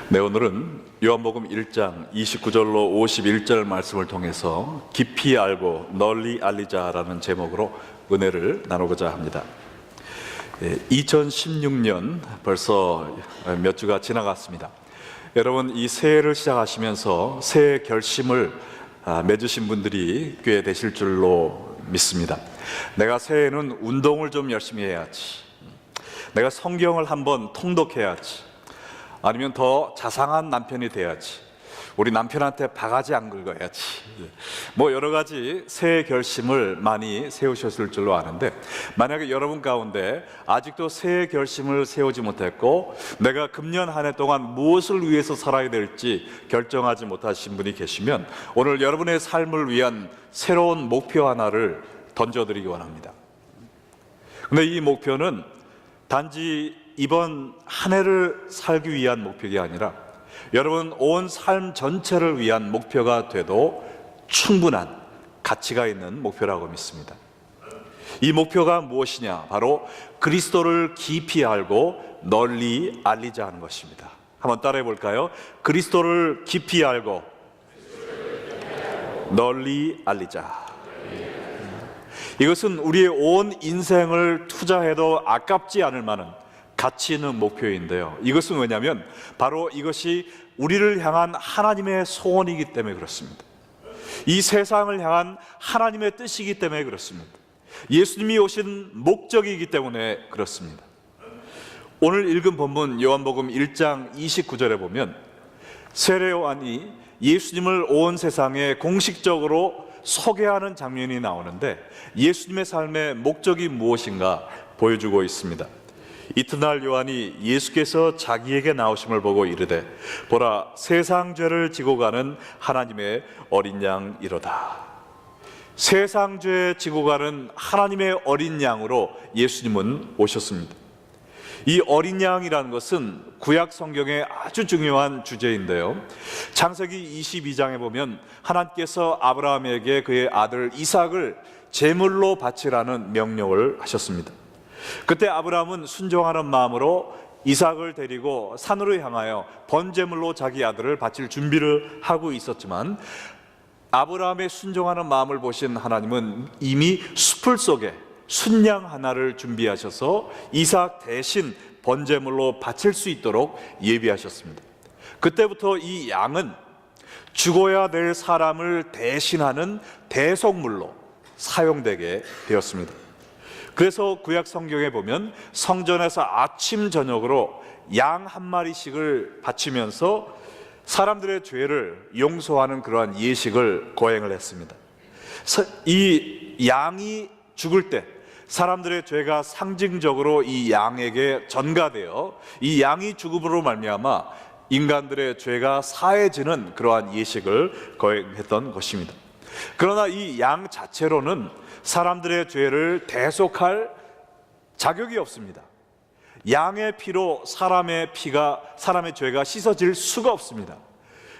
네, 오늘은 요한복음 1장 29절로 51절 말씀을 통해서 깊이 알고 널리 알리자라는 제목으로 은혜를 나누고자 합니다. 2016년 벌써 몇 주가 지나갔습니다. 여러분, 이 새해를 시작하시면서 새해 결심을 맺으신 분들이 꽤 되실 줄로 믿습니다. 내가 새해에는 운동을 좀 열심히 해야지, 내가 성경을 한번 통독해야지, 아니면 더 자상한 남편이 돼야지, 우리 남편한테 바가지 안 긁어야지, 뭐 여러 가지 새해 결심을 많이 세우셨을 줄로 아는데, 만약에 여러분 가운데 아직도 새해 결심을 세우지 못했고 내가 금년 한 해 동안 무엇을 위해서 살아야 될지 결정하지 못하신 분이 계시면 오늘 여러분의 삶을 위한 새로운 목표 하나를 던져드리기 원합니다. 근데 이 목표는 단지 이번 한 해를 살기 위한 목표가 아니라 여러분 온 삶 전체를 위한 목표가 돼도 충분한 가치가 있는 목표라고 믿습니다. 이 목표가 무엇이냐? 바로 그리스도를 깊이 알고 널리 알리자 하는 것입니다. 한번 따라해 볼까요? 그리스도를 깊이 알고 널리 알리자. 이것은 우리의 온 인생을 투자해도 아깝지 않을 만한 가치 있는 목표인데요, 이것은 왜냐하면 바로 이것이 우리를 향한 하나님의 소원이기 때문에 그렇습니다. 이 세상을 향한 하나님의 뜻이기 때문에 그렇습니다. 예수님이 오신 목적이기 때문에 그렇습니다. 오늘 읽은 본문 요한복음 1장 29절에 보면 세례 요한이 예수님을 온 세상에 공식적으로 소개하는 장면이 나오는데, 예수님의 삶의 목적이 무엇인가 보여주고 있습니다. 이튿날 요한이 예수께서 자기에게 나오심을 보고 이르되, 보라, 세상 죄를 지고 가는 하나님의 어린 양이로다. 세상 죄 지고 가는 하나님의 어린 양으로 예수님은 오셨습니다. 이 어린 양이라는 것은 구약 성경의 아주 중요한 주제인데요, 창세기 22장에 보면 하나님께서 아브라함에게 그의 아들 이삭을 제물로 바치라는 명령을 하셨습니다. 그때 아브라함은 순종하는 마음으로 이삭을 데리고 산으로 향하여 번제물로 자기 아들을 바칠 준비를 하고 있었지만, 아브라함의 순종하는 마음을 보신 하나님은 이미 숲을 속에 순양 하나를 준비하셔서 이삭 대신 번제물로 바칠 수 있도록 예비하셨습니다. 그때부터 이 양은 죽어야 될 사람을 대신하는 대속물로 사용되게 되었습니다. 그래서 구약 성경에 보면 성전에서 아침 저녁으로 양 한 마리씩을 바치면서 사람들의 죄를 용서하는 그러한 예식을 거행을 했습니다. 이 양이 죽을 때 사람들의 죄가 상징적으로 이 양에게 전가되어 이 양이 죽음으로 말미암아 인간들의 죄가 사해지는 그러한 예식을 거행했던 것입니다. 그러나 이 양 자체로는 사람들의 죄를 대속할 자격이 없습니다. 양의 피로 사람의 죄가 씻어질 수가 없습니다.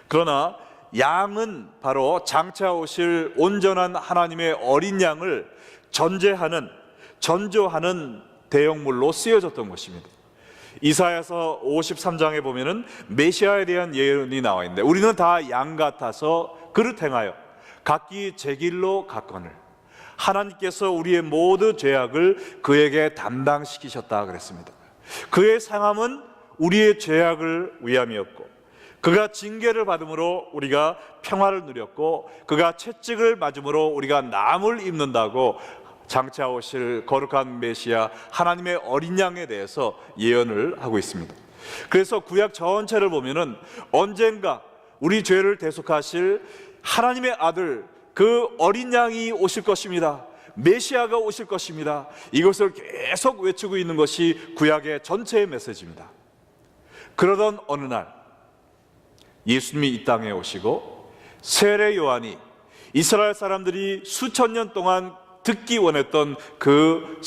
그러나 양은 바로 장차 오실 온전한 하나님의 어린 양을 전조하는 대형물로 쓰여졌던 것입니다. 이사야서 53장에 보면은 메시아에 대한 예언이 나와 있는데, 우리는 다 양 같아서 그릇 행하여 각기 제 길로 갔거늘 하나님께서 우리의 모든 죄악을 그에게 담당시키셨다 그랬습니다. 그의 상함은 우리의 죄악을 위함이었고, 그가 징계를 받음으로 우리가 평화를 누렸고, 그가 채찍을 맞음으로 우리가 남을 입는다고 장차 오실 거룩한 메시아 하나님의 어린 양에 대해서 예언을 하고 있습니다. 그래서 구약 전체를 보면은 언젠가 우리 죄를 대속하실 하나님의 아들, 그 어린 양이 오실 것입니다. 메시아가 오실 것입니다. 이것을 계속 외치고 있는 것이 구약의 전체의 메시지입니다. 그러던 어느 날 예수님이 이 땅에 오시고, 세례 요한이 이스라엘 사람들이 수천 년 동안 듣기 원했던 그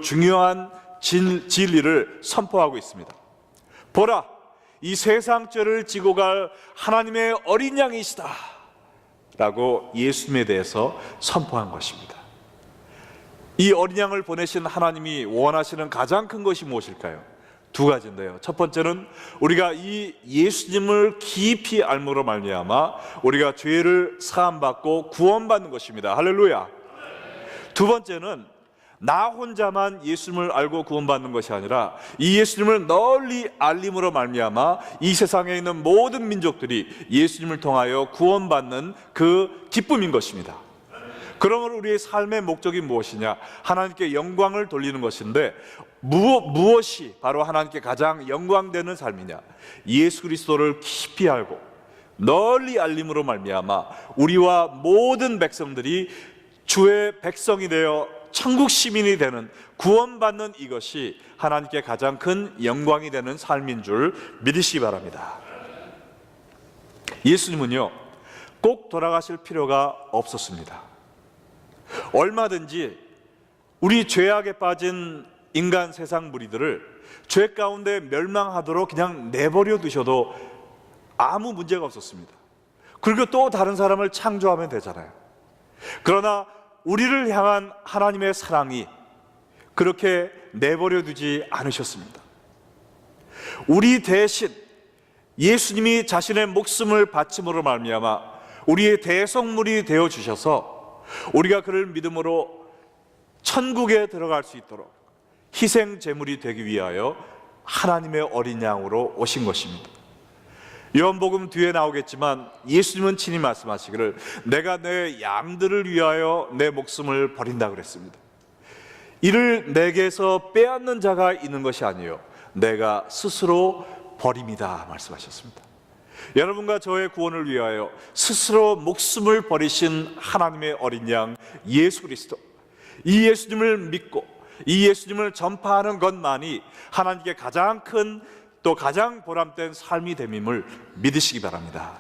중요한 진리를 선포하고 있습니다. 보라, 이 세상 죄를 지고 갈 하나님의 어린 양이시다 라고 예수님에 대해서 선포한 것입니다. 이 어린 양을 보내신 하나님이 원하시는 가장 큰 것이 무엇일까요? 두 가지인데요. 첫 번째는 우리가 이 예수님을 깊이 알므로 말미암아 우리가 죄를 사함받고 구원받는 것입니다. 할렐루야. 두 번째는 나 혼자만 예수님을 알고 구원받는 것이 아니라 이 예수님을 널리 알림으로 말미암아 이 세상에 있는 모든 민족들이 예수님을 통하여 구원받는 그 기쁨인 것입니다. 그러므로 우리의 삶의 목적이 무엇이냐? 하나님께 영광을 돌리는 것인데 무엇이 바로 하나님께 가장 영광되는 삶이냐? 예수 그리스도를 깊이 알고 널리 알림으로 말미암아 우리와 모든 백성들이 주의 백성이 되어 천국 시민이 되는, 구원받는 이것이 하나님께 가장 큰 영광이 되는 삶인 줄 믿으시기 바랍니다. 예수님은요 꼭 돌아가실 필요가 없었습니다. 얼마든지 우리 죄악에 빠진 인간 세상 무리들을 죄 가운데 멸망하도록 그냥 내버려 두셔도 아무 문제가 없었습니다. 그리고 또 다른 사람을 창조하면 되잖아요. 그러나 우리를 향한 하나님의 사랑이 그렇게 내버려 두지 않으셨습니다. 우리 대신 예수님이 자신의 목숨을 바침으로 말미암아 우리의 대성물이 되어 주셔서 우리가 그를 믿음으로 천국에 들어갈 수 있도록 희생 제물이 되기 위하여 하나님의 어린 양으로 오신 것입니다. 요한복음 뒤에 나오겠지만 예수님은 친히 말씀하시기를 내가 내 양들을 위하여 내 목숨을 버린다 그랬습니다. 이를 내게서 빼앗는 자가 있는 것이 아니요 내가 스스로 버립니다 말씀하셨습니다. 여러분과 저의 구원을 위하여 스스로 목숨을 버리신 하나님의 어린 양 예수 그리스도, 이 예수님을 믿고 이 예수님을 전파하는 것만이 하나님께 가장 큰 또 가장 보람된 삶이 됨임을 믿으시기 바랍니다.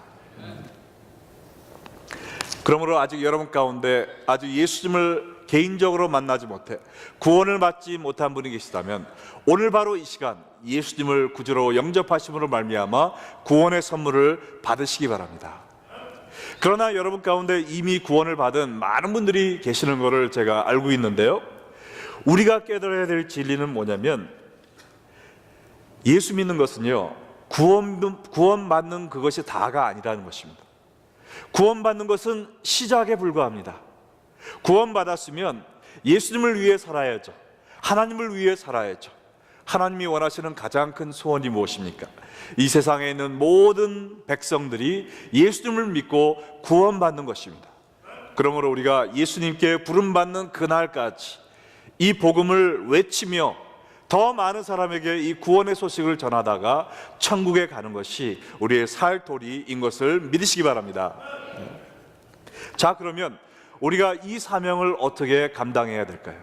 그러므로 아직 여러분 가운데 아주 예수님을 개인적으로 만나지 못해 구원을 받지 못한 분이 계시다면 오늘 바로 이 시간 예수님을 구주로 영접하심으로 말미암아 구원의 선물을 받으시기 바랍니다. 그러나 여러분 가운데 이미 구원을 받은 많은 분들이 계시는 것을 제가 알고 있는데요, 우리가 깨달아야 될 진리는 뭐냐면 예수 믿는 것은요 구원받는 그것이 다가 아니라는 것입니다. 구원받는 것은 시작에 불과합니다. 구원받았으면 예수님을 위해 살아야죠. 하나님을 위해 살아야죠. 하나님이 원하시는 가장 큰 소원이 무엇입니까? 이 세상에 있는 모든 백성들이 예수님을 믿고 구원받는 것입니다. 그러므로 우리가 예수님께 부름받는 그날까지 이 복음을 외치며 더 많은 사람에게 이 구원의 소식을 전하다가 천국에 가는 것이 우리의 살 도리인 것을 믿으시기 바랍니다. 자, 그러면 우리가 이 사명을 어떻게 감당해야 될까요?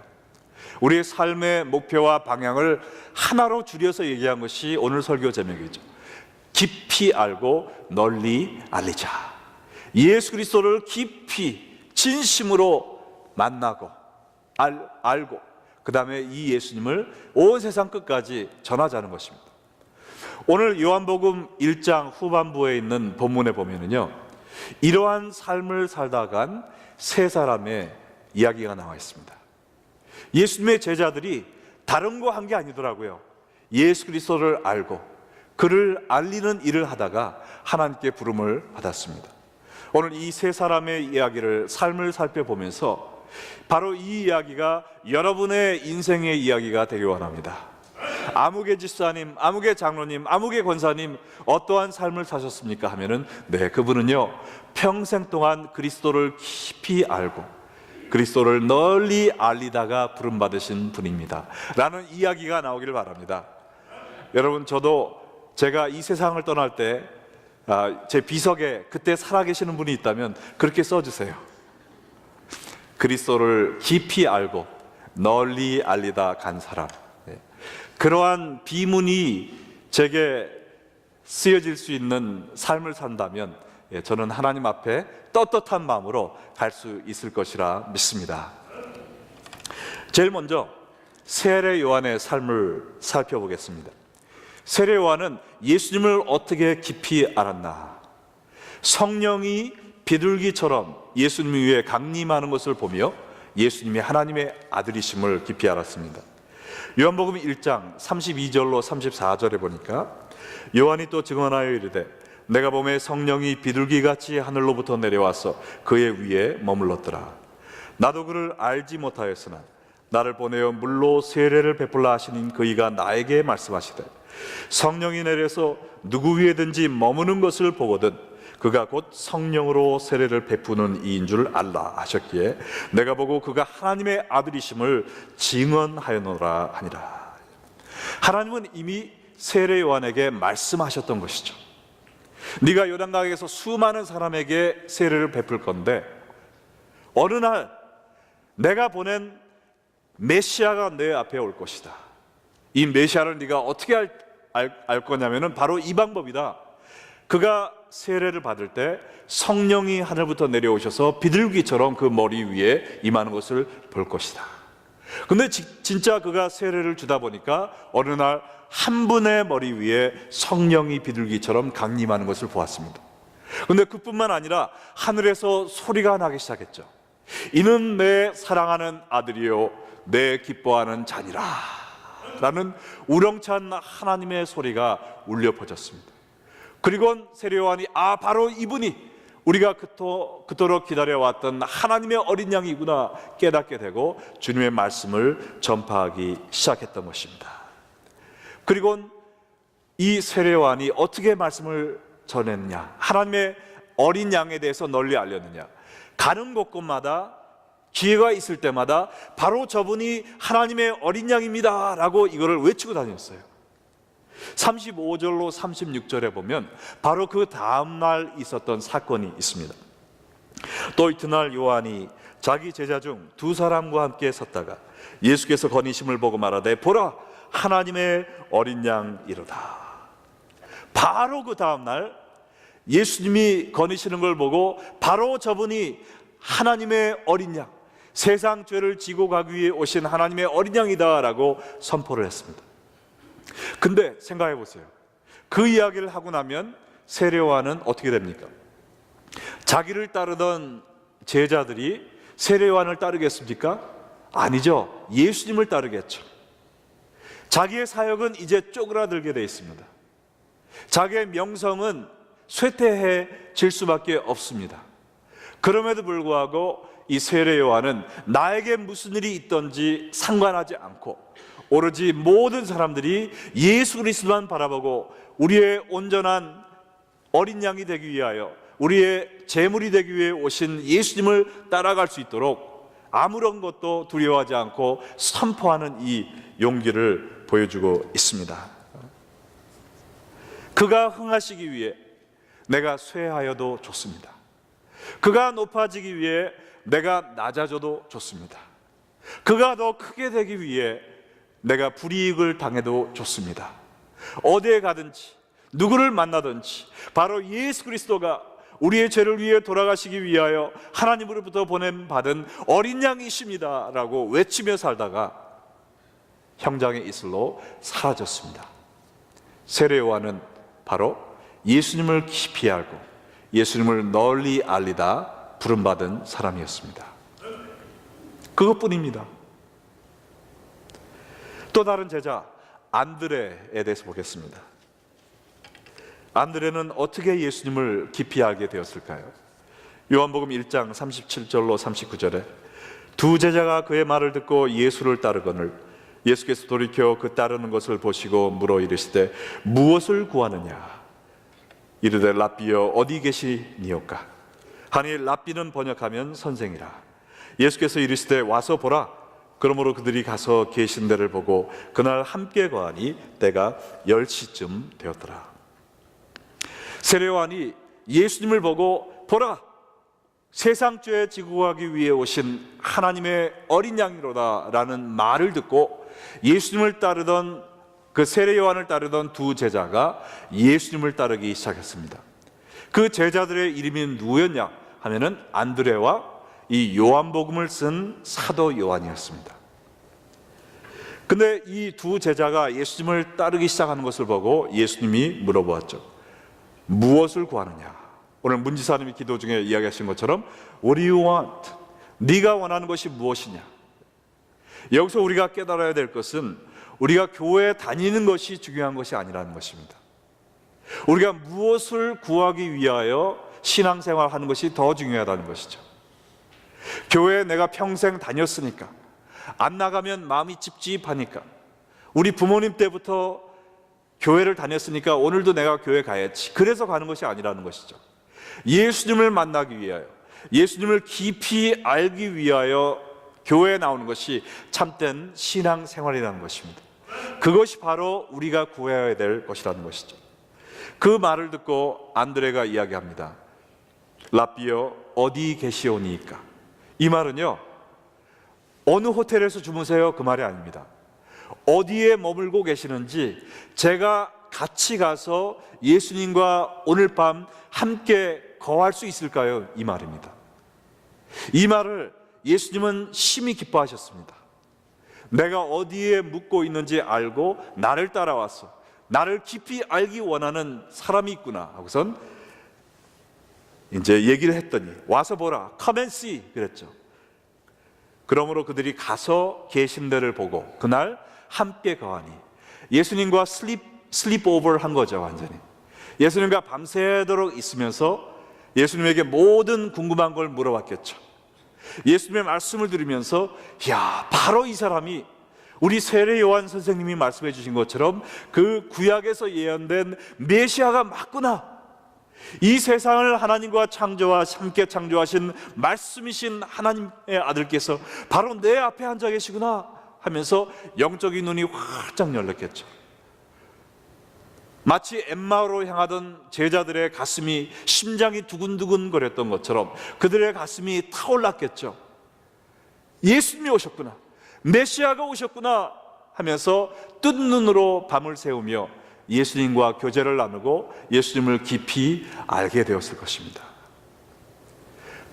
우리의 삶의 목표와 방향을 하나로 줄여서 얘기한 것이 오늘 설교 제목이죠. 깊이 알고 널리 알리자. 예수 그리스도를 깊이 진심으로 만나고 알고 그 다음에 이 예수님을 온 세상 끝까지 전하자는 것입니다. 오늘 요한복음 1장 후반부에 있는 본문에 보면은요 이러한 삶을 살다 간 세 사람의 이야기가 나와 있습니다. 예수님의 제자들이 다른 거 한 게 아니더라고요. 예수 그리스도를 알고 그를 알리는 일을 하다가 하나님께 부름을 받았습니다. 오늘 이 세 사람의 이야기를, 삶을 살펴보면서 바로 이 이야기가 여러분의 인생의 이야기가 되길 원합니다. 아무개 집사님, 아무개 장로님, 아무개 권사님 어떠한 삶을 사셨습니까? 하면은 네, 그분은요 평생 동안 그리스도를 깊이 알고 그리스도를 널리 알리다가 부름받으신 분입니다 라는 이야기가 나오기를 바랍니다. 여러분, 저도 제가 이 세상을 떠날 때 제 비석에 그때 살아계시는 분이 있다면 그렇게 써주세요. 그리스도를 깊이 알고 널리 알리다 간 사람. 그러한 비문이 제게 쓰여질 수 있는 삶을 산다면 저는 하나님 앞에 떳떳한 마음으로 갈 수 있을 것이라 믿습니다. 제일 먼저 세례 요한의 삶을 살펴보겠습니다. 세례 요한은 예수님을 어떻게 깊이 알았나? 성령이 비둘기처럼 예수님 위에 강림하는 것을 보며 예수님이 하나님의 아들이심을 깊이 알았습니다. 요한복음 1장 32절로 34절에 보니까 요한이 또 증언하여 이르되 내가 보매 성령이 비둘기같이 하늘로부터 내려와서 그의 위에 머물렀더라. 나도 그를 알지 못하였으나 나를 보내어 물로 세례를 베풀라 하시는 그이가 나에게 말씀하시되 성령이 내려서 누구 위에든지 머무는 것을 보거든 그가 곧 성령으로 세례를 베푸는 이인 줄 알라 하셨기에 내가 보고 그가 하나님의 아들이심을 증언하였노라 하니라. 하나님은 이미 세례 요한에게 말씀하셨던 것이죠. 네가 요단강에서 수많은 사람에게 세례를 베풀 건데 어느 날 내가 보낸 메시아가 내 앞에 올 것이다. 이 메시아를 네가 어떻게 알 거냐면은 바로 이 방법이다. 그가 세례를 받을 때 성령이 하늘부터 내려오셔서 비둘기처럼 그 머리 위에 임하는 것을 볼 것이다. 근데 진짜 그가 세례를 주다 보니까 어느 날 한 분의 머리 위에 성령이 비둘기처럼 강림하는 것을 보았습니다. 근데 그뿐만 아니라 하늘에서 소리가 나기 시작했죠. 이는 내 사랑하는 아들이요 내 기뻐하는 자니라 라는 우렁찬 하나님의 소리가 울려 퍼졌습니다. 그리고 세례 요한이 바로 이분이 우리가 그토록 기다려왔던 하나님의 어린 양이구나 깨닫게 되고 주님의 말씀을 전파하기 시작했던 것입니다. 그리고 이 세례 요한이 어떻게 말씀을 전했느냐, 하나님의 어린 양에 대해서 널리 알렸느냐, 가는 곳곳마다 기회가 있을 때마다 바로 저분이 하나님의 어린 양입니다 라고 이거를 외치고 다녔어요. 35절로 36절에 보면 바로 그 다음날 있었던 사건이 있습니다. 또 이튿날 요한이 자기 제자 중 두 사람과 함께 섰다가 예수께서 거니심을 보고 말하되 보라 하나님의 어린 양이로다. 바로 그 다음날 예수님이 거니시는 걸 보고 바로 저분이 하나님의 어린 양, 세상 죄를 지고 가기 위해 오신 하나님의 어린 양이다 라고 선포를 했습니다. 근데 생각해 보세요. 그 이야기를 하고 나면 세례 요한은 어떻게 됩니까? 자기를 따르던 제자들이 세례 요한을 따르겠습니까? 아니죠. 예수님을 따르겠죠. 자기의 사역은 이제 쪼그라들게 되어 있습니다. 자기의 명성은 쇠퇴해질 수밖에 없습니다. 그럼에도 불구하고 이 세례 요한은 나에게 무슨 일이 있든지 상관하지 않고 오로지 모든 사람들이 예수 그리스도만 바라보고 우리의 온전한 어린 양이 되기 위하여 우리의 제물이 되기 위해 오신 예수님을 따라갈 수 있도록 아무런 것도 두려워하지 않고 선포하는 이 용기를 보여주고 있습니다. 그가 흥하시기 위해 내가 쇠하여도 좋습니다. 그가 높아지기 위해 내가 낮아져도 좋습니다. 그가 더 크게 되기 위해 내가 불이익을 당해도 좋습니다. 어디에 가든지 누구를 만나든지 바로 예수 그리스도가 우리의 죄를 위해 돌아가시기 위하여 하나님으로부터 보냄받은 어린 양이십니다 라고 외치며 살다가 형장의 이슬로 사라졌습니다. 세례 요한은 바로 예수님을 깊이 알고 예수님을 널리 알리다 부름받은 사람이었습니다. 그것뿐입니다. 또 다른 제자 안드레에 대해서 보겠습니다. 안드레는 어떻게 예수님을 깊이 알게 되었을까요? 요한복음 1장 37절로 39절에 두 제자가 그의 말을 듣고 예수를 따르거늘 예수께서 돌이켜 그 따르는 것을 보시고 물어 이르시되 무엇을 구하느냐? 이르되 랍비여 어디 계시니오까? 하니 랍비는 번역하면 선생이라. 예수께서 이르시되 와서 보라. 그러므로 그들이 가서 계신 데를 보고 그날 함께 거하니 때가 10시쯤 되었더라. 세례 요한이 예수님을 보고 보라 세상 죄 지고 가기 위해 오신 하나님의 어린 양이로다 라는 말을 듣고 예수님을 따르던 그 세례 요한을 따르던 두 제자가 예수님을 따르기 시작했습니다. 그 제자들의 이름이 누구였냐 하면은 안드레와 이 요한복음을 쓴 사도 요한이었습니다. 근데 이 두 제자가 예수님을 따르기 시작하는 것을 보고 예수님이 물어보았죠. 무엇을 구하느냐? 오늘 문지사님이 기도 중에 이야기하신 것처럼 What do you want? 네가 원하는 것이 무엇이냐? 여기서 우리가 깨달아야 될 것은 우리가 교회에 다니는 것이 중요한 것이 아니라는 것입니다. 우리가 무엇을 구하기 위하여 신앙생활 하는 것이 더 중요하다는 것이죠. 교회에 내가 평생 다녔으니까, 안 나가면 마음이 찝찝하니까, 우리 부모님 때부터 교회를 다녔으니까 오늘도 내가 교회 가야지, 그래서 가는 것이 아니라는 것이죠. 예수님을 만나기 위하여, 예수님을 깊이 알기 위하여 교회에 나오는 것이 참된 신앙생활이라는 것입니다. 그것이 바로 우리가 구해야 될 것이라는 것이죠. 그 말을 듣고 안드레가 이야기합니다. 라비여 어디 계시오니이까? 이 말은요, 어느 호텔에서 주무세요? 그 말이 아닙니다. 어디에 머물고 계시는지 제가 같이 가서 예수님과 오늘 밤 함께 거할 수 있을까요? 이 말입니다. 이 말을 예수님은 심히 기뻐하셨습니다. 내가 어디에 묵고 있는지 알고 나를 따라와서 나를 깊이 알기 원하는 사람이 있구나 하고선 이제 얘기를 했더니, 와서 보라, come and see 그랬죠. 그러므로 그들이 가서 계신 데를 보고 그날 함께 거하니, 예수님과 슬립 오버를 한 거죠. 완전히 예수님과 밤새도록 있으면서 예수님에게 모든 궁금한 걸 물어봤겠죠. 예수님의 말씀을 들으면서, 야, 바로 이 사람이 우리 세례 요한 선생님이 말씀해 주신 것처럼 그 구약에서 예언된 메시아가 맞구나. 이 세상을 하나님과 함께 창조하신 말씀이신 하나님의 아들께서 바로 내 앞에 앉아 계시구나 하면서 영적인 눈이 활짝 열렸겠죠. 마치 엠마오로 향하던 제자들의 가슴이, 심장이 두근두근 거렸던 것처럼 그들의 가슴이 타올랐겠죠. 예수님이 오셨구나, 메시아가 오셨구나 하면서 뜬 눈으로 밤을 새우며 예수님과 교제를 나누고 예수님을 깊이 알게 되었을 것입니다.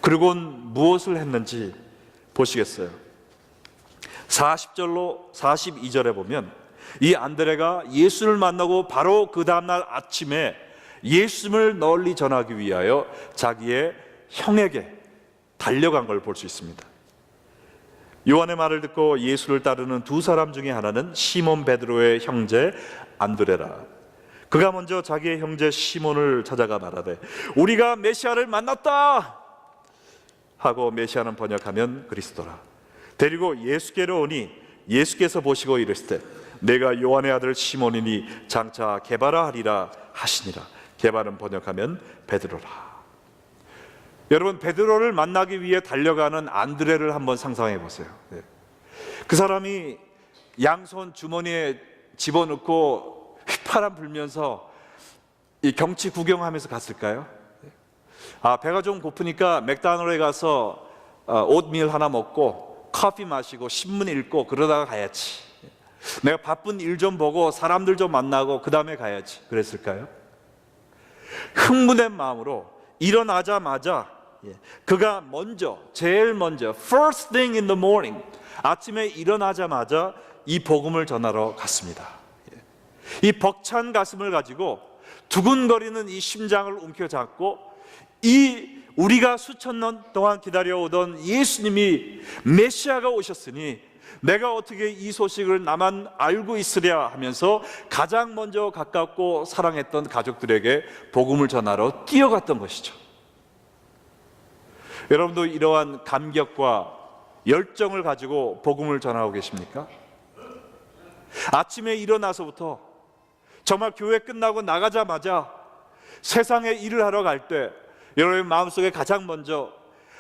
그리고는 무엇을 했는지 보시겠어요? 40절로 42절에 보면 이 안드레가 예수를 만나고 바로 그 다음날 아침에 예수님을 널리 전하기 위하여 자기의 형에게 달려간 걸 볼 수 있습니다. 요한의 말을 듣고 예수를 따르는 두 사람 중에 하나는 시몬 베드로의 형제 안드레라. 그가 먼저 자기의 형제 시몬을 찾아가 말하되 우리가 메시아를 만났다 하고, 메시아는 번역하면 그리스도라. 데리고 예수께로 오니 예수께서 보시고 이르시되 내가 요한의 아들 시몬이니 장차 게바라 하리라 하시니라. 게바는 번역하면 베드로라. 여러분, 베드로를 만나기 위해 달려가는 안드레를 한번 상상해 보세요. 그 사람이 양손 주머니에 집어넣고 휘파람 불면서 이 경치 구경하면서 갔을까요? 배가 좀 고프니까 맥도날드에 가서 오트밀 하나 먹고 커피 마시고 신문 읽고 그러다가 가야지, 내가 바쁜 일 좀 보고 사람들 좀 만나고 그 다음에 가야지, 그랬을까요? 흥분된 마음으로 일어나자마자 그가 제일 먼저 first thing in the morning, 아침에 일어나자마자 이 복음을 전하러 갔습니다. 이 벅찬 가슴을 가지고 두근거리는 이 심장을 움켜잡고, 이 우리가 수천 년 동안 기다려오던 예수님이 메시아가 오셨으니 내가 어떻게 이 소식을 나만 알고 있으랴 하면서 가장 먼저 가깝고 사랑했던 가족들에게 복음을 전하러 뛰어갔던 것이죠. 여러분도 이러한 감격과 열정을 가지고 복음을 전하고 계십니까? 아침에 일어나서부터 정말 교회 끝나고 나가자마자 세상에 일을 하러 갈 때 여러분의 마음속에 가장 먼저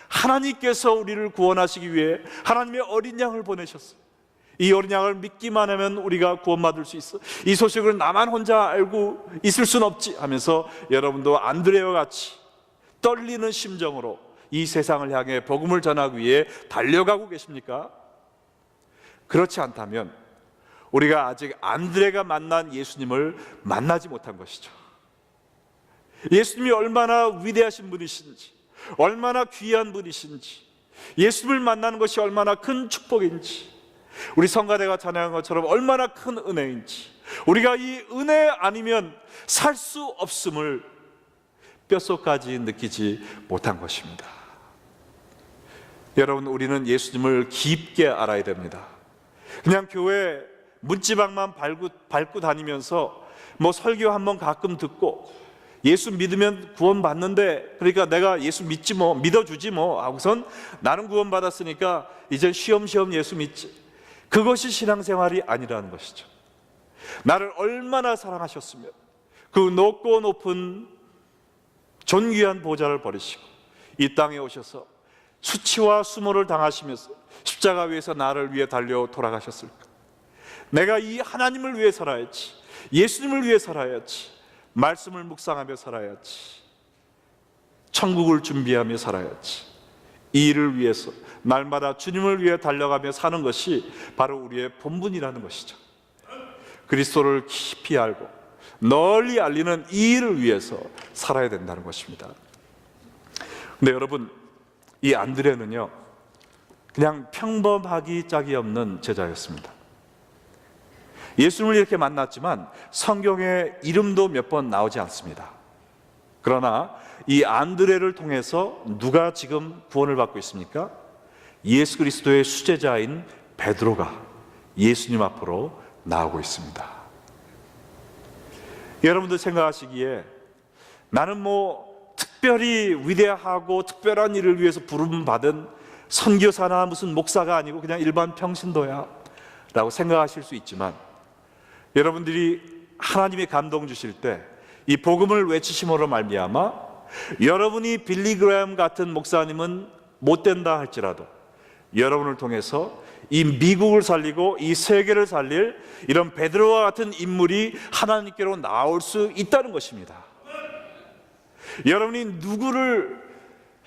하나님께서 우리를 구원하시기 위해 하나님의 어린 양을 보내셨어요. 이 어린 양을 믿기만 하면 우리가 구원받을 수 있어. 이 소식을 나만 혼자 알고 있을 순 없지 하면서 여러분도 안드레와 같이 떨리는 심정으로 이 세상을 향해 복음을 전하기 위해 달려가고 계십니까? 그렇지 않다면 우리가 아직 안드레가 만난 예수님을 만나지 못한 것이죠. 예수님이 얼마나 위대하신 분이신지, 얼마나 귀한 분이신지, 예수님을 만나는 것이 얼마나 큰 축복인지, 우리 성가대가 찬양한 것처럼 얼마나 큰 은혜인지, 우리가 이 은혜 아니면 살 수 없음을 뼛속까지 느끼지 못한 것입니다. 여러분, 우리는 예수님을 깊게 알아야 됩니다. 그냥 교회 문지방만 밟고 다니면서 뭐 설교 한번 가끔 듣고 예수 믿으면 구원 받는데, 그러니까 내가 예수 믿지 뭐, 믿어주지 뭐 하고선 나는 구원 받았으니까 이제 쉬엄쉬엄 예수 믿지. 그것이 신앙생활이 아니라는 것이죠. 나를 얼마나 사랑하셨으면 그 높고 높은 존귀한 보좌를 버리시고 이 땅에 오셔서 수치와 수모를 당하시면서 십자가 위에서 나를 위해 달려 돌아가셨을까? 내가 이 하나님을 위해 살아야지, 예수님을 위해 살아야지, 말씀을 묵상하며 살아야지, 천국을 준비하며 살아야지, 이 일을 위해서 날마다 주님을 위해 달려가며 사는 것이 바로 우리의 본분이라는 것이죠. 그리스도를 깊이 알고 널리 알리는 이 일을 위해서 살아야 된다는 것입니다. 근데 여러분, 이 안드레는요 그냥 평범하기 짝이 없는 제자였습니다. 예수님을 이렇게 만났지만 성경에 이름도 몇 번 나오지 않습니다. 그러나 이 안드레를 통해서 누가 지금 구원을 받고 있습니까? 예수 그리스도의 수제자인 베드로가 예수님 앞으로 나오고 있습니다. 여러분들 생각하시기에 나는 뭐 특별히 위대하고 특별한 일을 위해서 부름 받은 선교사나 무슨 목사가 아니고 그냥 일반 평신도야 라고 생각하실 수 있지만, 여러분들이 하나님의 감동 주실 때 이 복음을 외치심으로 말미암아 여러분이 빌리 그레엄 같은 목사님은 못 된다 할지라도 여러분을 통해서 이 미국을 살리고 이 세계를 살릴 이런 베드로와 같은 인물이 하나님께로 나올 수 있다는 것입니다. 여러분이 누구를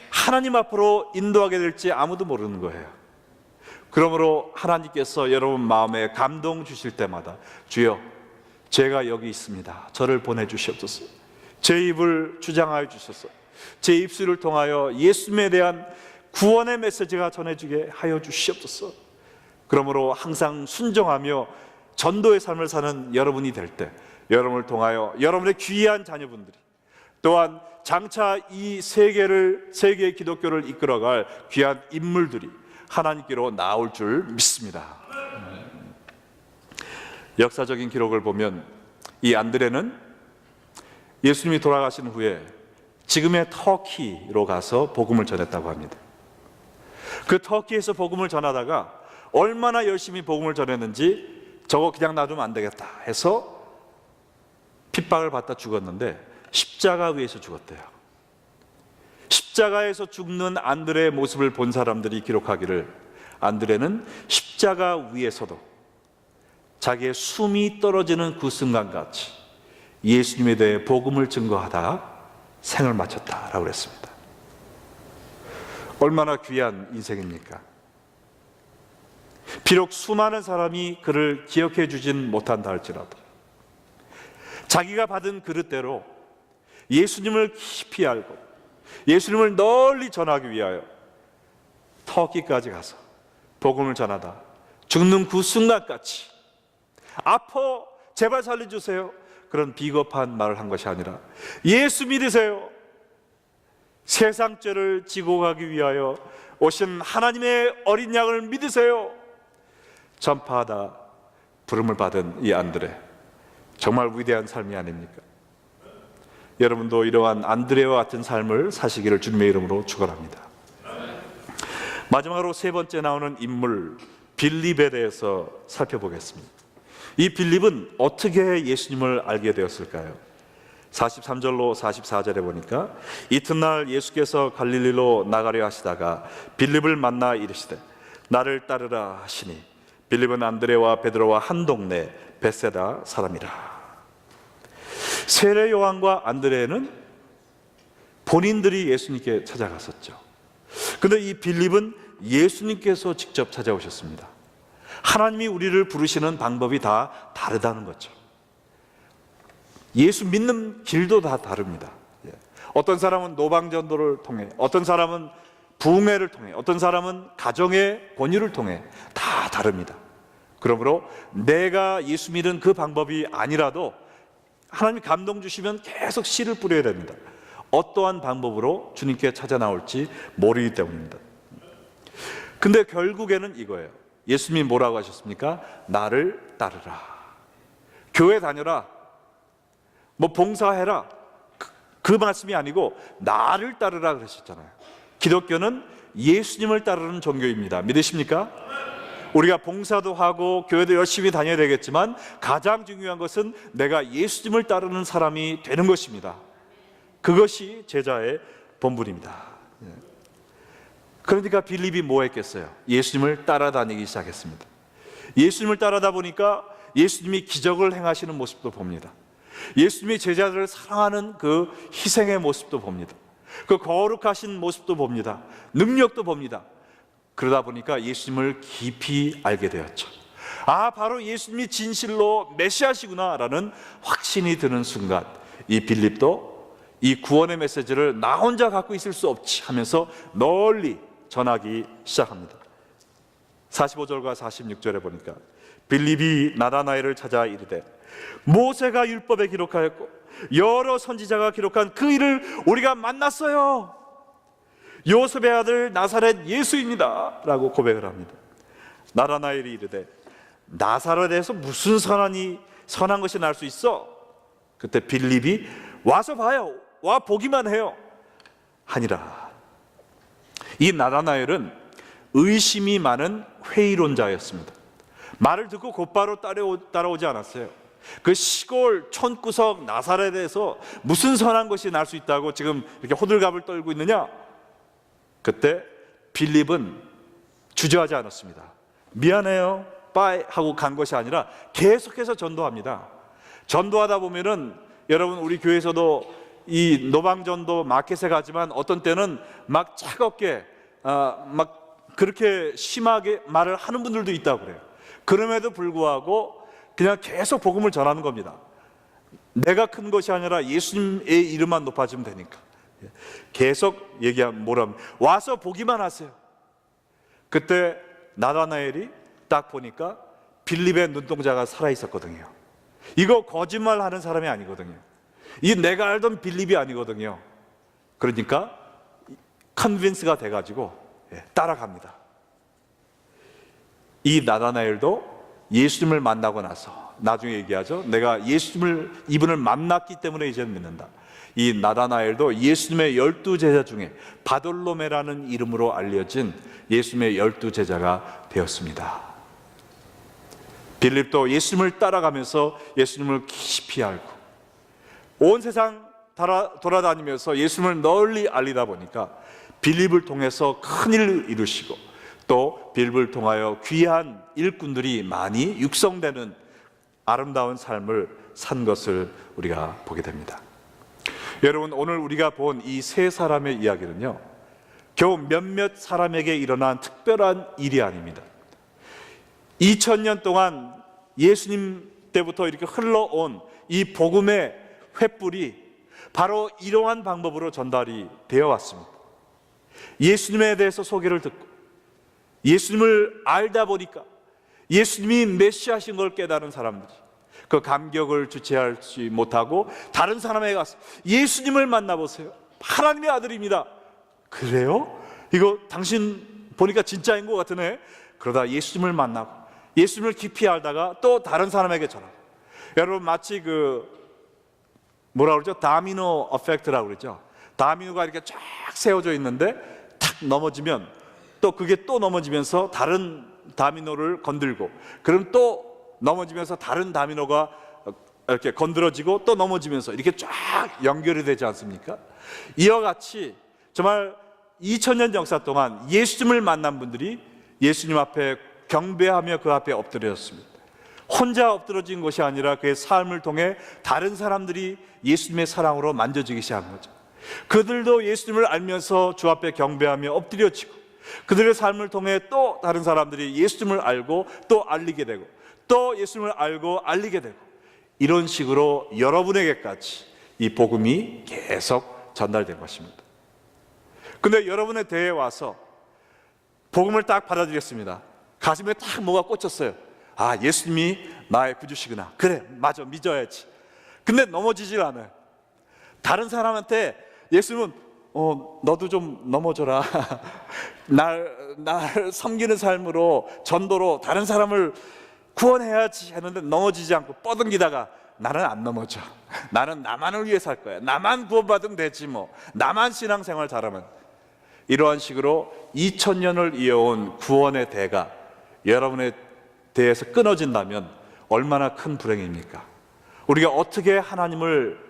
하나님 앞으로 인도하게 될지 아무도 모르는 거예요. 그러므로 하나님께서 여러분 마음에 감동 주실 때마다 주여, 제가 여기 있습니다, 저를 보내주시옵소서, 제 입을 주장하여 주셔서 제 입술을 통하여 예수님에 대한 구원의 메시지가 전해지게 하여 주시옵소서. 그러므로 항상 순종하며 전도의 삶을 사는 여러분이 될 때 여러분을 통하여 여러분의 귀한 자녀분들이, 또한 장차 이 세계의 기독교를 이끌어갈 귀한 인물들이 하나님께로 나올 줄 믿습니다. 역사적인 기록을 보면 이 안드레는 예수님이 돌아가신 후에 지금의 터키로 가서 복음을 전했다고 합니다. 그 터키에서 복음을 전하다가 얼마나 열심히 복음을 전했는지 저거 그냥 놔두면 안 되겠다 해서 핍박을 받다 죽었는데 십자가 위에서 죽었대요. 십자가에서 죽는 안드레의 모습을 본 사람들이 기록하기를, 안드레는 십자가 위에서도 자기의 숨이 떨어지는 그 순간같이 예수님에 대해 복음을 증거하다 생을 마쳤다라고 그랬습니다. 얼마나 귀한 인생입니까? 비록 수많은 사람이 그를 기억해 주진 못한다 할지라도 자기가 받은 그릇대로 예수님을 깊이 알고 예수님을 널리 전하기 위하여 터키까지 가서 복음을 전하다 죽는 그 순간까지 아파 제발 살려주세요 그런 비겁한 말을 한 것이 아니라 예수 믿으세요, 세상 죄를 지고 가기 위하여 오신 하나님의 어린 양을 믿으세요 전파하다 부름을 받은 이 안드레, 정말 위대한 삶이 아닙니까? 여러분도 이러한 안드레와 같은 삶을 사시기를 주님의 이름으로 축원합니다. 마지막으로 세 번째 나오는 인물 빌립에 대해서 살펴보겠습니다. 이 빌립은 어떻게 예수님을 알게 되었을까요? 43절로 44절에 보니까 이튿날 예수께서 갈릴리로 나가려 하시다가 빌립을 만나 이르시되 나를 따르라 하시니 빌립은 안드레와 베드로와 한 동네 벳세다 사람이라. 세례 요한과 안드레는 본인들이 예수님께 찾아갔었죠. 그런데 이 빌립은 예수님께서 직접 찾아오셨습니다. 하나님이 우리를 부르시는 방법이 다 다르다는 거죠. 예수 믿는 길도 다 다릅니다. 어떤 사람은 노방전도를 통해, 어떤 사람은 부흥회를 통해, 어떤 사람은 가정의 권유를 통해 다 다릅니다. 그러므로 내가 예수 믿은 그 방법이 아니라도 하나님이 감동 주시면 계속 씨를 뿌려야 됩니다. 어떠한 방법으로 주님께 찾아 나올지 모르기 때문입니다. 근데 결국에는 이거예요. 예수님이 뭐라고 하셨습니까? 나를 따르라. 교회 다녀라. 뭐 봉사해라. 그 말씀이 아니고 나를 따르라 그러셨잖아요. 기독교는 예수님을 따르는 종교입니다. 믿으십니까? 우리가 봉사도 하고 교회도 열심히 다녀야 되겠지만 가장 중요한 것은 내가 예수님을 따르는 사람이 되는 것입니다. 그것이 제자의 본분입니다. 그러니까 빌립이 뭐 했겠어요? 예수님을 따라다니기 시작했습니다. 예수님을 따라다 보니까 예수님이 기적을 행하시는 모습도 봅니다. 예수님이 제자들을 사랑하는 그 희생의 모습도 봅니다. 그 거룩하신 모습도 봅니다. 능력도 봅니다. 그러다 보니까 예수님을 깊이 알게 되었죠. 아, 바로 예수님이 진실로 메시아시구나 라는 확신이 드는 순간 이 빌립도 이 구원의 메시지를 나 혼자 갖고 있을 수 없지 하면서 널리 전하기 시작합니다. 45절과 46절에 보니까 빌립이 나다나엘을 찾아 이르되 모세가 율법에 기록하였고 여러 선지자가 기록한 그 일을 우리가 만났어요. 요셉의 아들 나사렛 예수입니다 라고 고백을 합니다. 나다나엘이 이르되 나사렛에서 무슨 선한 것이 날 수 있어? 그때 빌립이 와서 봐요, 와 보기만 해요 하니라. 이 나다나엘은 의심이 많은 회의론자였습니다. 말을 듣고 곧바로 따라오지 않았어요. 그 시골 촌구석 나사렛에서 무슨 선한 것이 날 수 있다고 지금 이렇게 호들갑을 떨고 있느냐? 그때 빌립은 주저하지 않았습니다. 미안해요, 빠이 하고 간 것이 아니라 계속해서 전도합니다. 전도하다 보면은 여러분 우리 교회에서도 이 노방전도 마켓에 가지만 어떤 때는 막 차갑게 막 그렇게 심하게 말을 하는 분들도 있다고 그래요. 그럼에도 불구하고 그냥 계속 복음을 전하는 겁니다. 내가 큰 것이 아니라 예수님의 이름만 높아지면 되니까 계속 얘기하면 뭐라 와서 보기만 하세요. 그때 나다나엘이 딱 보니까 빌립의 눈동자가 살아있었거든요. 이거 거짓말하는 사람이 아니거든요. 이 내가 알던 빌립이 아니거든요. 그러니까 컨빈스가 돼가지고 따라갑니다. 이 나다나엘도 예수님을 만나고 나서 나중에 얘기하죠. 내가 이분을 만났기 때문에 이제는 믿는다. 이 나다나엘도 예수님의 12제자 중에 바돌로메라는 이름으로 알려진 예수님의 12제자가 되었습니다. 빌립도 예수님을 따라가면서 예수님을 깊이 알고 온 세상 돌아다니면서 예수님을 널리 알리다 보니까 빌립을 통해서 큰 일을 이루시고 또 빌립을 통하여 귀한 일꾼들이 많이 육성되는 아름다운 삶을 산 것을 우리가 보게 됩니다. 여러분, 오늘 우리가 본 이 세 사람의 이야기는요, 겨우 몇몇 사람에게 일어난 특별한 일이 아닙니다. 2000년 동안 예수님 때부터 이렇게 흘러온 이 복음의 횃불이 바로 이러한 방법으로 전달이 되어 왔습니다. 예수님에 대해서 소개를 듣고 예수님을 알다 보니까 예수님이 메시아신 걸 깨달은 사람들이 그 감격을 주체하지 못하고 다른 사람에게 가서 예수님을 만나보세요, 하나님의 아들입니다. 그래요? 이거 당신 보니까 진짜인 것 같으네. 그러다 예수님을 만나고 예수님을 깊이 알다가 또 다른 사람에게 전하고. 여러분 마치 뭐라고 그러죠? 다미노 에펙트라고 그러죠. 다미노가 이렇게 쫙 세워져 있는데 탁 넘어지면 또 그게 또 넘어지면서 다른 다미노를 건들고, 그럼 또 넘어지면서 다른 다미노가 이렇게 건드려지고 또 넘어지면서 이렇게 쫙 연결이 되지 않습니까? 이와 같이 정말 2000년 역사 동안 예수님을 만난 분들이 예수님 앞에 경배하며 그 앞에 엎드렸습니다. 혼자 엎드러진 것이 아니라 그의 삶을 통해 다른 사람들이 예수님의 사랑으로 만져지기 시작한 거죠. 그들도 예수님을 알면서 주 앞에 경배하며 엎드려지고, 그들의 삶을 통해 또 다른 사람들이 예수님을 알고 또 알리게 되고, 또 예수님을 알고 알리게 되고, 이런 식으로 여러분에게까지 이 복음이 계속 전달된 것입니다. 근데 여러분의 대회에 와서 복음을 딱 받아들였습니다. 가슴에 딱 뭐가 꽂혔어요. 아, 예수님이 나의 구주시구나. 그래, 맞아, 믿어야지. 근데 넘어지질 않아요. 다른 사람한테 예수님은 너도 좀 넘어져라. 날 섬기는 삶으로, 전도로 다른 사람을 구원해야지 하는데 넘어지지 않고 뻗은기다가 나는 안 넘어져. 나는 나만을 위해 살 거야. 나만 구원받으면 되지 뭐. 나만 신앙생활 잘하면. 이러한 식으로 2000년을 이어온 구원의 대가 여러분에 대해서 끊어진다면 얼마나 큰 불행입니까? 우리가 어떻게 하나님을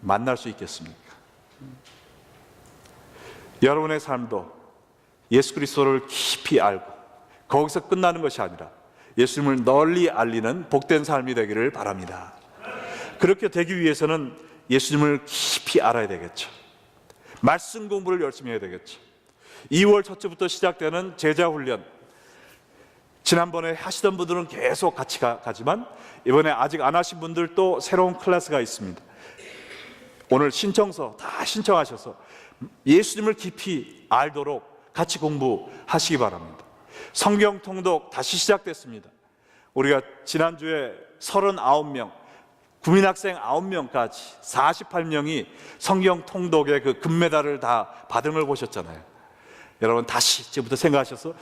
만날 수 있겠습니까? 여러분의 삶도 예수 그리스도를 깊이 알고 거기서 끝나는 것이 아니라 예수님을 널리 알리는 복된 삶이 되기를 바랍니다. 그렇게 되기 위해서는 예수님을 깊이 알아야 되겠죠. 말씀 공부를 열심히 해야 되겠죠. 2월 첫째부터 시작되는 제자훈련, 지난번에 하시던 분들은 계속 같이 가지만 이번에 아직 안 하신 분들도 새로운 클래스가 있습니다. 오늘 신청서 다 신청하셔서 예수님을 깊이 알도록 같이 공부하시기 바랍니다. 성경 통독 다시 시작됐습니다. 우리가 지난주에 39명, 구민학생 9명까지 48명이 성경 통독의 그 금메달을 다 받은 걸 보셨잖아요. 여러분 다시 지금부터 생각하셔서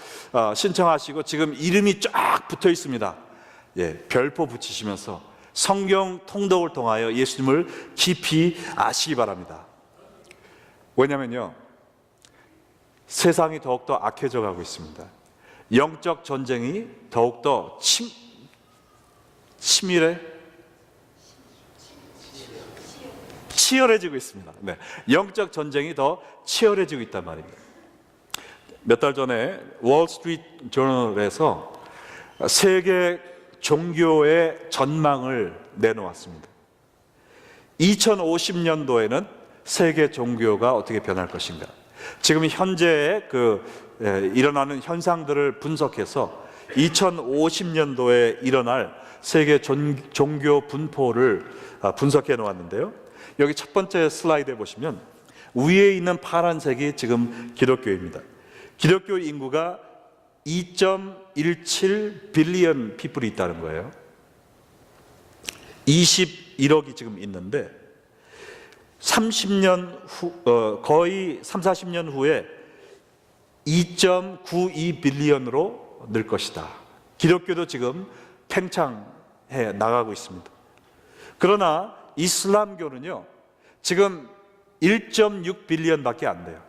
신청하시고, 지금 이름이 쫙 붙어 있습니다. 별표 붙이시면서 성경 통독을 통하여 예수님을 깊이 아시기 바랍니다. 왜냐면요, 세상이 더욱더 악해져 가고 있습니다. 영적 전쟁이 더욱더 치열해지고 있습니다. 영적 전쟁이 더 치열해지고 있단 말입니다. 몇 달 전에 월스트리트 저널에서 세계 종교의 전망을 내놓았습니다. 2050년도에는 세계 종교가 어떻게 변할 것인가, 지금 현재의 일어나는 현상들을 분석해서 2050년도에 일어날 세계 종교 분포를 분석해 놓았는데요, 여기 첫 번째 슬라이드에 보시면 위에 있는 파란색이 지금 기독교입니다. 기독교 인구가 2.17 빌리언 피플이 있다는 거예요. 21억이 지금 있는데 30년 후, 거의 30-40년 후에 2.92 빌리언으로 늘 것이다. 기독교도 지금 팽창해 나가고 있습니다. 그러나 이슬람교는요, 지금 1.6 빌리언밖에 안 돼요.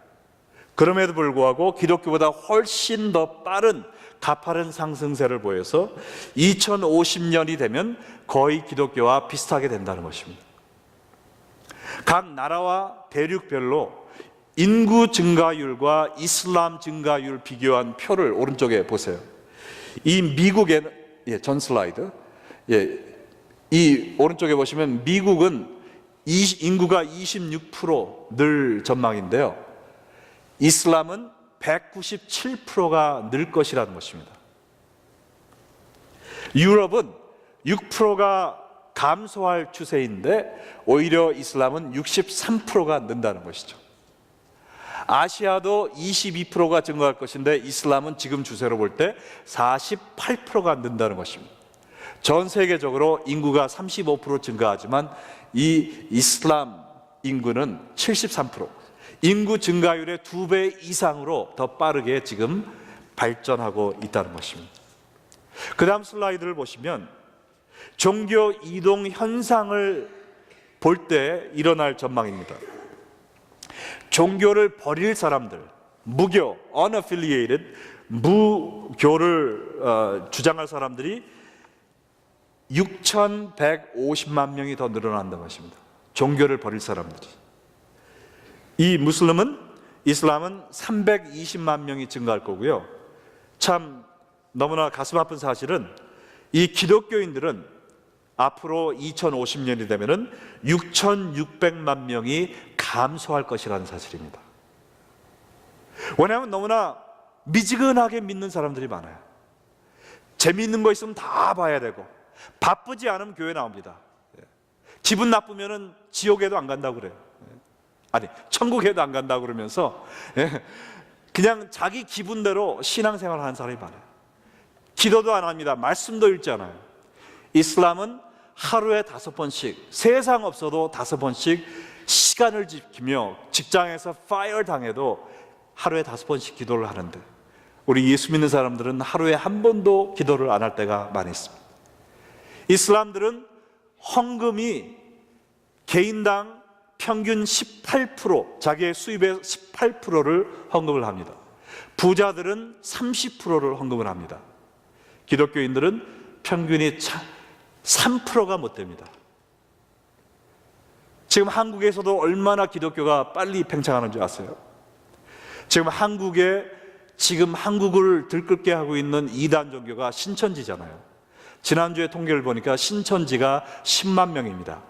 그럼에도 불구하고 기독교보다 훨씬 더 빠른 가파른 상승세를 보여서 2050년이 되면 거의 기독교와 비슷하게 된다는 것입니다. 각 나라와 대륙별로 인구 증가율과 이슬람 증가율 비교한 표를 오른쪽에 보세요. 이 미국의 전 슬라이드, 이 오른쪽에 보시면 미국은 인구가 26% 늘 전망인데요, 이슬람은 197%가 늘 것이라는 것입니다. 유럽은 6%가 감소할 추세인데 오히려 이슬람은 63%가 는다는 것이죠. 아시아도 22%가 증가할 것인데 이슬람은 지금 추세로 볼 때 48%가 는다는 것입니다. 전 세계적으로 인구가 35% 증가하지만 이 이슬람 인구는 73%, 인구 증가율의 2배 이상으로 더 빠르게 지금 발전하고 있다는 것입니다. 그 다음 슬라이드를 보시면 종교 이동 현상을 볼 때 일어날 전망입니다. 종교를 버릴 사람들, 무교, unaffiliated, 무교를 주장할 사람들이 6,150만 명이 더 늘어난다는 것입니다. 종교를 버릴 사람들이. 이 이슬람은 320만 명이 증가할 거고요. 참 너무나 가슴 아픈 사실은 이 기독교인들은 앞으로 2050년이 되면은 6,600만 명이 감소할 것이라는 사실입니다. 왜냐하면 너무나 미지근하게 믿는 사람들이 많아요. 재미있는 거 있으면 다 봐야 되고, 바쁘지 않으면 교회 나옵니다. 기분 나쁘면은 지옥에도 안 간다고 그래요. 아니, 천국에도 안 간다고 그러면서 그냥 자기 기분대로 신앙생활 하는 사람이 많아요. 기도도 안 합니다. 말씀도 읽지 않아요. 이슬람은 하루에 5번씩, 세상 없어도 5번씩 시간을 지키며 직장에서 파이어 당해도 하루에 5번씩 기도를 하는데, 우리 예수 믿는 사람들은 하루에 한 번도 기도를 안 할 때가 많이 있습니다. 이슬람들은 헌금이 개인당 평균 18%, 자기의 수입의 18%를 헌금을 합니다. 부자들은 30%를 헌금을 합니다. 기독교인들은 평균이 3%가 못 됩니다. 지금 한국에서도 얼마나 기독교가 빨리 팽창하는 줄 아세요? 지금 한국을 들끓게 하고 있는 이단 종교가 신천지잖아요. 지난주에 통계를 보니까 신천지가 10만 명입니다.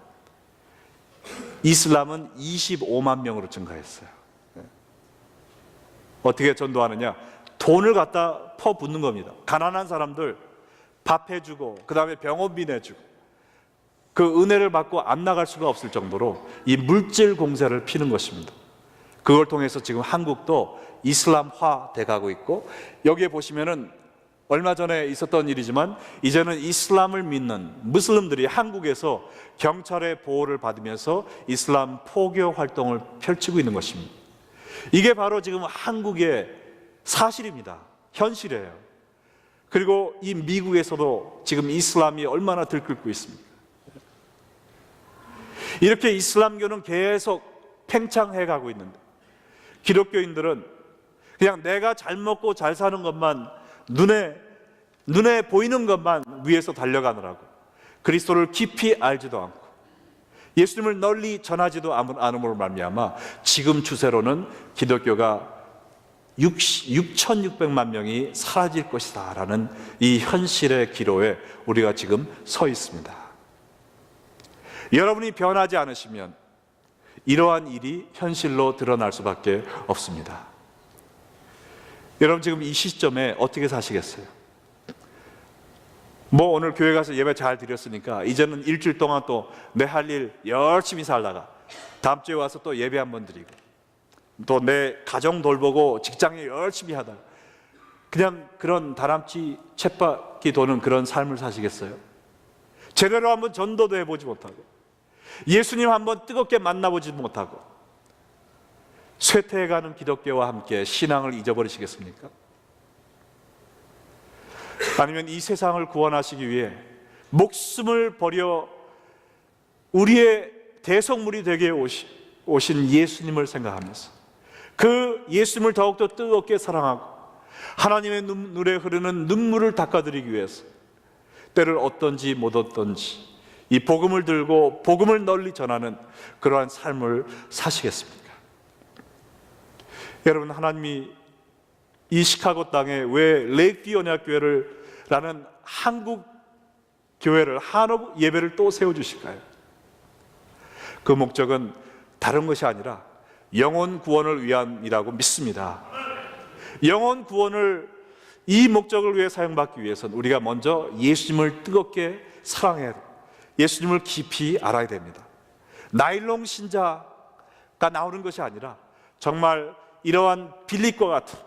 이슬람은 25만 명으로 증가했어요. 어떻게 전도하느냐? 돈을 갖다 퍼붓는 겁니다. 가난한 사람들 밥 해주고, 그 다음에 병원비 내주고, 그 은혜를 받고 안 나갈 수가 없을 정도로 이 물질 공세를 피는 것입니다. 그걸 통해서 지금 한국도 이슬람화 돼가고 있고, 여기에 보시면은 얼마 전에 있었던 일이지만 이제는 이슬람을 믿는 무슬림들이 한국에서 경찰의 보호를 받으면서 이슬람 포교 활동을 펼치고 있는 것입니다. 이게 바로 지금 한국의 사실입니다. 현실이에요. 그리고 이 미국에서도 지금 이슬람이 얼마나 들끓고 있습니까? 이렇게 이슬람교는 계속 팽창해 가고 있는데, 기독교인들은 그냥 내가 잘 먹고 잘 사는 것만, 눈에 보이는 것만 위해서 달려가느라고 그리스도를 깊이 알지도 않고 예수님을 널리 전하지도 않음으로 말미암아 지금 추세로는 기독교가 6,600만 명이 사라질 것이다 라는 이 현실의 기로에 우리가 지금 서 있습니다. 여러분이 변하지 않으시면 이러한 일이 현실로 드러날 수밖에 없습니다. 여러분 지금 이 시점에 어떻게 사시겠어요? 오늘 교회 가서 예배 잘 드렸으니까 이제는 일주일 동안 또 내 할 일 열심히 살다가 다음 주에 와서 또 예배 한번 드리고, 또 내 가정 돌보고 직장에 열심히 하다가 그냥 그런 다람쥐 쳇바퀴 도는 그런 삶을 사시겠어요? 제대로 한번 전도도 해보지 못하고, 예수님 한번 뜨겁게 만나보지 못하고 쇠퇴해가는 기독교와 함께 신앙을 잊어버리시겠습니까? 아니면 이 세상을 구원하시기 위해 목숨을 버려 우리의 대속물이 되게 오신 예수님을 생각하면서 그 예수님을 더욱더 뜨겁게 사랑하고 하나님의 눈에 흐르는 눈물을 닦아드리기 위해서 때를 얻든지 못 얻든지 이 복음을 들고 복음을 널리 전하는 그러한 삶을 사시겠습니까? 여러분, 하나님이 이 시카고 땅에 왜 레이크뷰 언약교회라는 한국 교회를, 한옥 예배를 또 세워주실까요? 그 목적은 다른 것이 아니라 영혼 구원을 위함이라고 믿습니다. 영혼 구원을, 이 목적을 위해 사용받기 위해서는 우리가 먼저 예수님을 뜨겁게 사랑해야 합니다. 예수님을 깊이 알아야 됩니다. 나일론 신자가 나오는 것이 아니라 정말 이러한 빌립과 같은,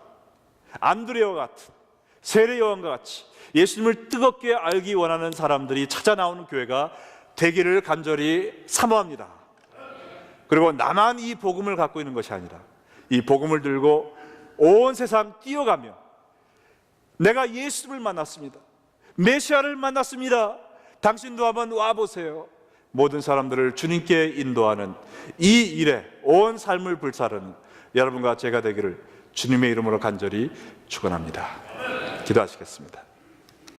안드레와 같은, 세례 요한과 같이 예수님을 뜨겁게 알기 원하는 사람들이 찾아 나오는 교회가 되기를 간절히 사모합니다. 그리고 나만 이 복음을 갖고 있는 것이 아니라 이 복음을 들고 온 세상 뛰어가며 내가 예수를 만났습니다, 메시아를 만났습니다, 당신도 한번 와보세요, 모든 사람들을 주님께 인도하는 이 일에 온 삶을 불사르는 여러분과 제가 되기를 주님의 이름으로 간절히 축원합니다. 기도하시겠습니다.